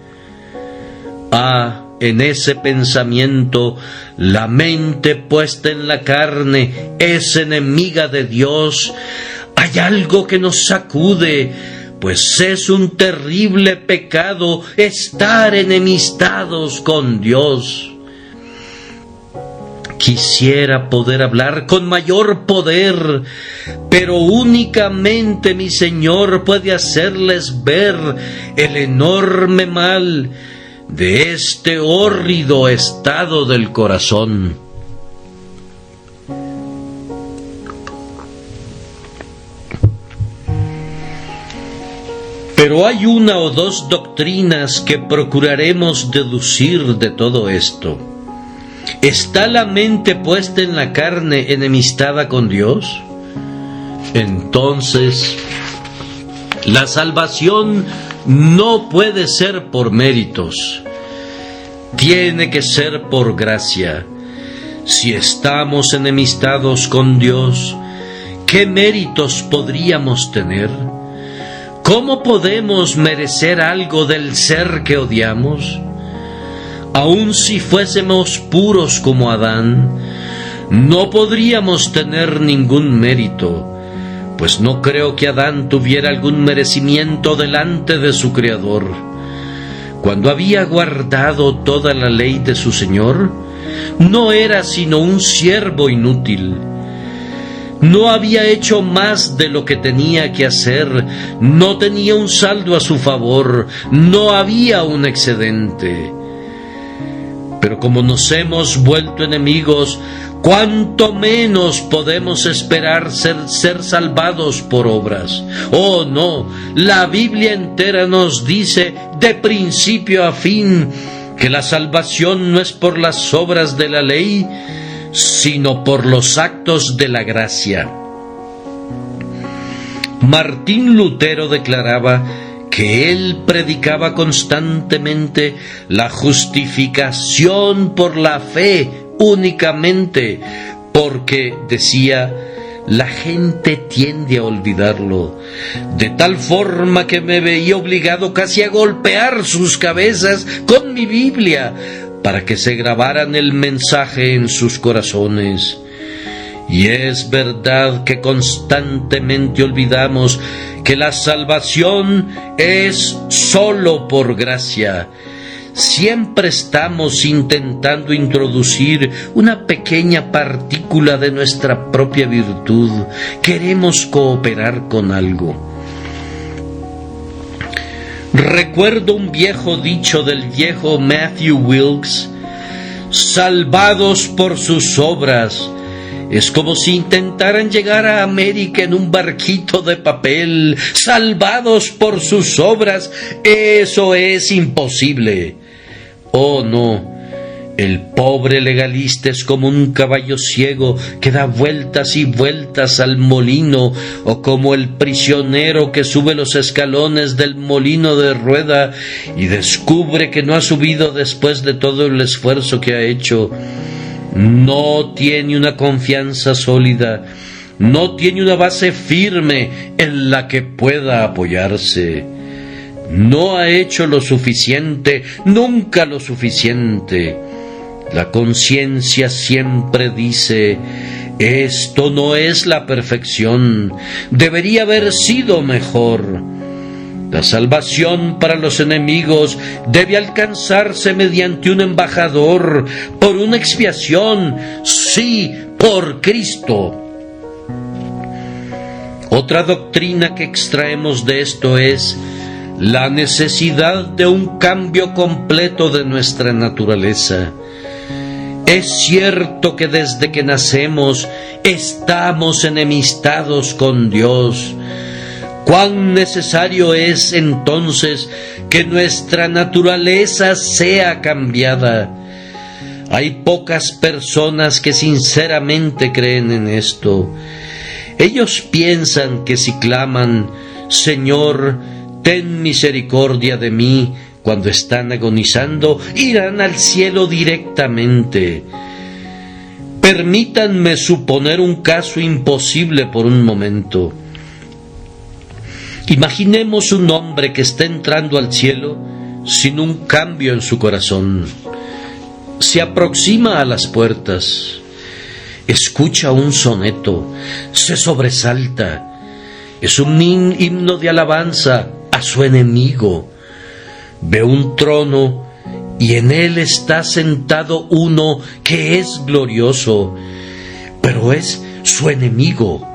En ese pensamiento, la mente puesta en la carne es enemiga de Dios. Hay algo que nos sacude, pues es un terrible pecado estar enemistados con Dios. Quisiera poder hablar con mayor poder, pero únicamente mi Señor puede hacerles ver el enorme mal de este hórrido estado del corazón. Pero hay una o dos doctrinas que procuraremos deducir de todo esto. ¿Está la mente puesta en la carne enemistada con Dios? Entonces, la salvación no puede ser por méritos, tiene que ser por gracia. Si estamos enemistados con Dios, ¿qué méritos podríamos tener? ¿Cómo podemos merecer algo del ser que odiamos? Aun si fuésemos puros como Adán, no podríamos tener ningún mérito, pues no creo que Adán tuviera algún merecimiento delante de su Creador. Cuando había guardado toda la ley de su Señor, no era sino un siervo inútil. No había hecho más de lo que tenía que hacer, no tenía un saldo a su favor, no había un excedente. Pero como nos hemos vuelto enemigos, ¿Cuánto menos podemos esperar ser salvados por obras? Oh, no, la Biblia entera nos dice de principio a fin que la salvación no es por las obras de la ley, sino por los actos de la gracia. Martín Lutero declaraba que él predicaba constantemente la justificación por la fe únicamente, porque, decía, la gente tiende a olvidarlo, de tal forma que me veía obligado casi a golpear sus cabezas con mi Biblia para que se grabaran el mensaje en sus corazones. Y es verdad que constantemente olvidamos que la salvación es solo por gracia. Siempre estamos intentando introducir una pequeña partícula de nuestra propia virtud. Queremos cooperar con algo. Recuerdo un viejo dicho del viejo Matthew Wilkes: salvados por sus obras. Es como si intentaran llegar a América en un barquito de papel. Salvados por sus obras, eso es imposible. Oh, no, el pobre legalista es como un caballo ciego que da vueltas y vueltas al molino, o como el prisionero que sube los escalones del molino de rueda y descubre que no ha subido después de todo el esfuerzo que ha hecho. No tiene una confianza sólida, no tiene una base firme en la que pueda apoyarse. No ha hecho lo suficiente, nunca lo suficiente. La conciencia siempre dice: esto no es la perfección, debería haber sido mejor. La salvación para los enemigos debe alcanzarse mediante un embajador, por una expiación, sí, por Cristo. Otra doctrina que extraemos de esto es la necesidad de un cambio completo de nuestra naturaleza. Es cierto que desde que nacemos estamos enemistados con Dios. ¿Cuán necesario es entonces que nuestra naturaleza sea cambiada? Hay pocas personas que sinceramente creen en esto. Ellos piensan que si claman: Señor, ten misericordia de mí, cuando están agonizando, irán al cielo directamente. Permítanme suponer un caso imposible por un momento. Imaginemos un hombre que está entrando al cielo sin un cambio en su corazón. Se aproxima a las puertas, escucha un soneto, se sobresalta. Es un himno de alabanza a su enemigo. Ve un trono y en él está sentado uno que es glorioso, pero es su enemigo.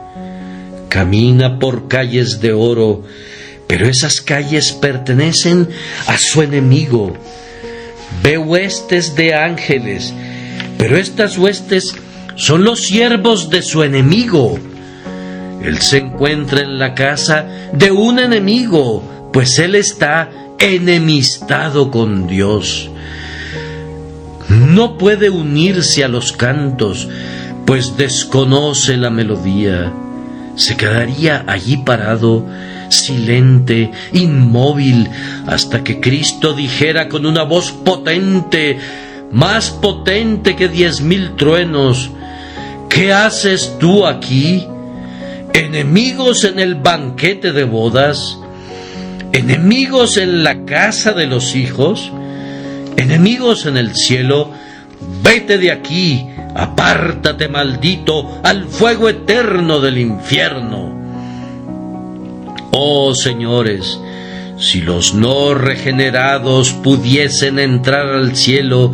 Camina por calles de oro, pero esas calles pertenecen a su enemigo. Ve huestes de ángeles, pero estas huestes son los siervos de su enemigo. Él se encuentra en la casa de un enemigo, pues él está enemistado con Dios. No puede unirse a los cantos, pues desconoce la melodía. Se quedaría allí parado, silente, inmóvil, hasta que Cristo dijera con una voz potente, más potente que 10,000 truenos: ¿qué haces tú aquí? ¿Enemigos en el banquete de bodas? ¿Enemigos en la casa de los hijos? ¿Enemigos en el cielo? Vete de aquí, apártate, maldito, al fuego eterno del infierno. Oh señores, si los no regenerados pudiesen entrar al cielo,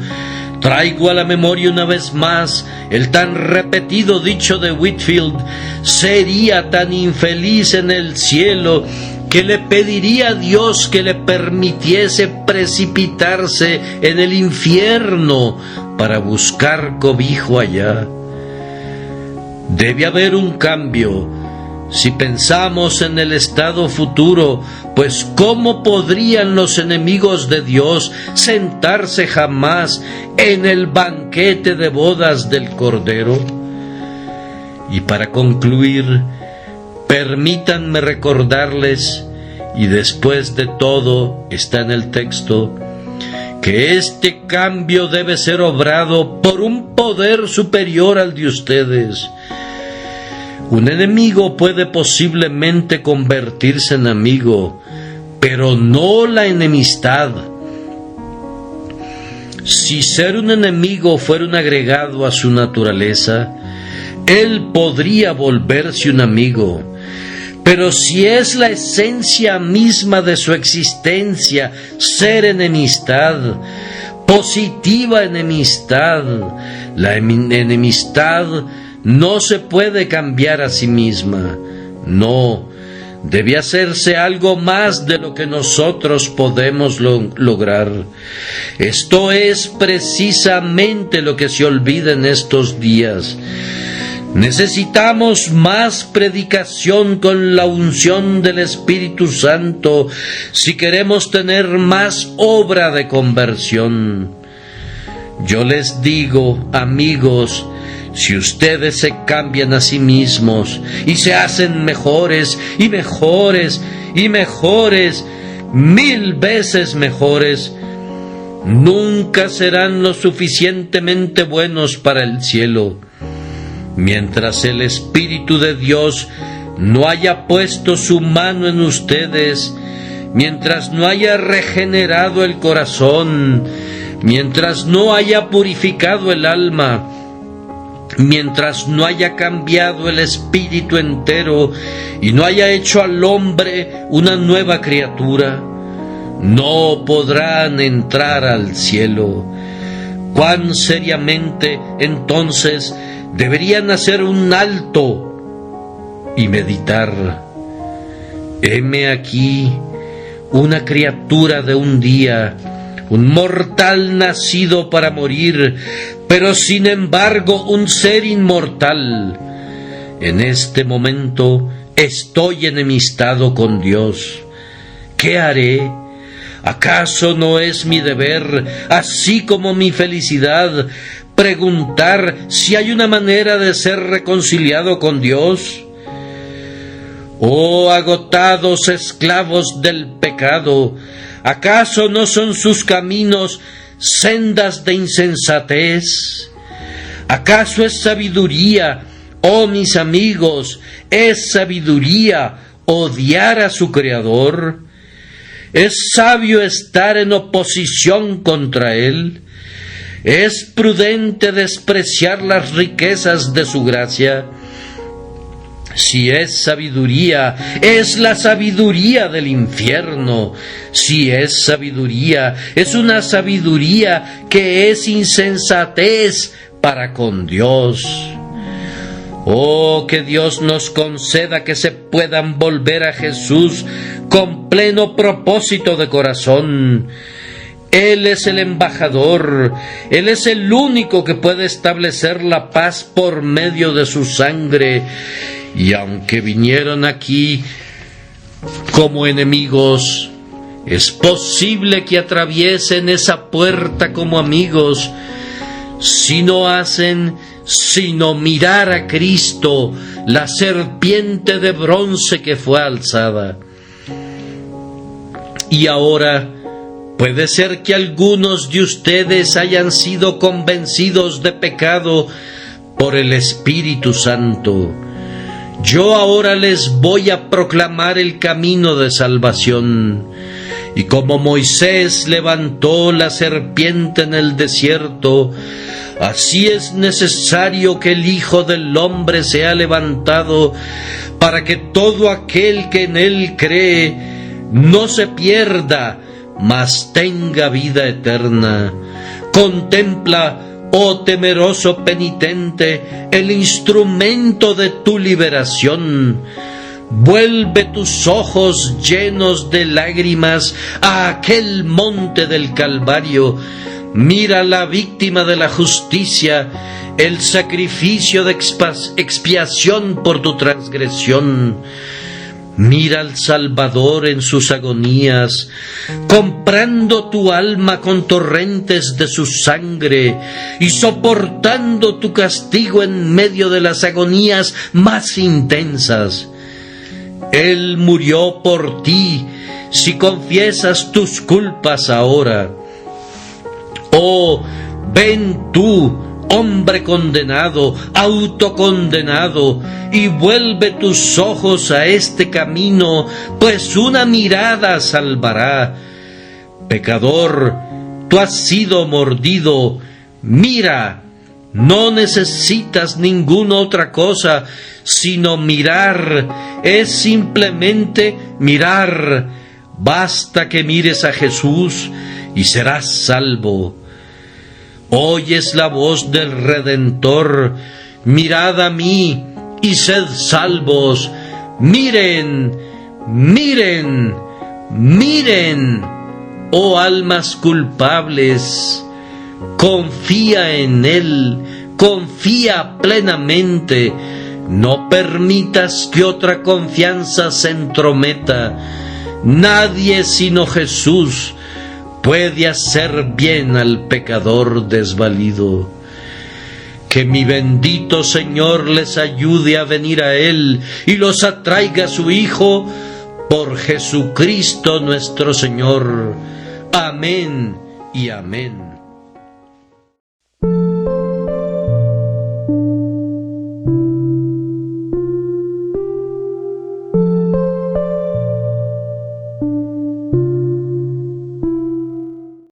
traigo a la memoria una vez más el tan repetido dicho de Whitefield: sería tan infeliz en el cielo que le pediría a Dios que le permitiese precipitarse en el infierno para buscar cobijo allá. Debe haber un cambio. Si pensamos en el estado futuro, pues ¿cómo podrían los enemigos de Dios sentarse jamás en el banquete de bodas del Cordero? Y para concluir, permítanme recordarles, y después de todo está en el texto, que este cambio debe ser obrado por un poder superior al de ustedes. Un enemigo puede posiblemente convertirse en amigo, pero no la enemistad. Si ser un enemigo fuera un agregado a su naturaleza, él podría volverse un amigo. Pero si es la esencia misma de su existencia, ser enemistad, positiva enemistad, la enemistad no se puede cambiar a sí misma. No, debe hacerse algo más de lo que nosotros podemos lograr. Esto es precisamente lo que se olvida en estos días. Necesitamos más predicación con la unción del Espíritu Santo si queremos tener más obra de conversión. Yo les digo, amigos, si ustedes se cambian a sí mismos y se hacen mejores y mejores y mejores, 1000 veces mejores, nunca serán lo suficientemente buenos para el cielo. Mientras el Espíritu de Dios no haya puesto su mano en ustedes, mientras no haya regenerado el corazón, mientras no haya purificado el alma, mientras no haya cambiado el espíritu entero y no haya hecho al hombre una nueva criatura, no podrán entrar al cielo. ¿Cuán seriamente entonces deberían hacer un alto y meditar? Heme aquí una criatura de un día, un mortal nacido para morir, pero sin embargo un ser inmortal. En este momento estoy enemistado con Dios. ¿Qué haré? ¿Acaso no es mi deber, así como mi felicidad, preguntar si hay una manera de ser reconciliado con Dios? Oh agotados esclavos del pecado, ¿acaso no son sus caminos sendas de insensatez? ¿Acaso es sabiduría, oh mis amigos, es sabiduría odiar a su Creador? ¿Es sabio estar en oposición contra Él? ¿Es prudente despreciar las riquezas de su gracia? Si es sabiduría, es la sabiduría del infierno. Si es sabiduría, es una sabiduría que es insensatez para con Dios. Oh, que Dios nos conceda que se puedan volver a Jesús con pleno propósito de corazón. Él es el embajador, Él es el único que puede establecer la paz por medio de su sangre. Y aunque vinieron aquí como enemigos, es posible que atraviesen esa puerta como amigos, si no hacen sino mirar a Cristo, la serpiente de bronce que fue alzada. Y ahora puede ser que algunos de ustedes hayan sido convencidos de pecado por el Espíritu Santo. Yo ahora les voy a proclamar el camino de salvación. Y como Moisés levantó la serpiente en el desierto, así es necesario que el Hijo del Hombre sea levantado, para que todo aquel que en Él cree no se pierda, mas tenga vida eterna. Contempla, oh temeroso penitente, el instrumento de tu liberación. Vuelve tus ojos llenos de lágrimas a aquel monte del Calvario. Mira la víctima de la justicia, el sacrificio de expiación por tu transgresión. Mira al Salvador en sus agonías, comprando tu alma con torrentes de su sangre y soportando tu castigo en medio de las agonías más intensas. Él murió por ti si confiesas tus culpas ahora. Oh, ven tú, hombre condenado, autocondenado, y vuelve tus ojos a este camino, pues una mirada salvará. Pecador, tú has sido mordido, mira, no necesitas ninguna otra cosa, sino mirar, es simplemente mirar. Basta que mires a Jesús y serás salvo. Oyes la voz del Redentor, mirad a mí y sed salvos. Miren, miren, miren, oh almas culpables. Confía en Él, confía plenamente. No permitas que otra confianza se entrometa. Nadie sino Jesús puede hacer bien al pecador desvalido. Que mi bendito Señor les ayude a venir a Él y los atraiga a su Hijo, por Jesucristo nuestro Señor. Amén y amén.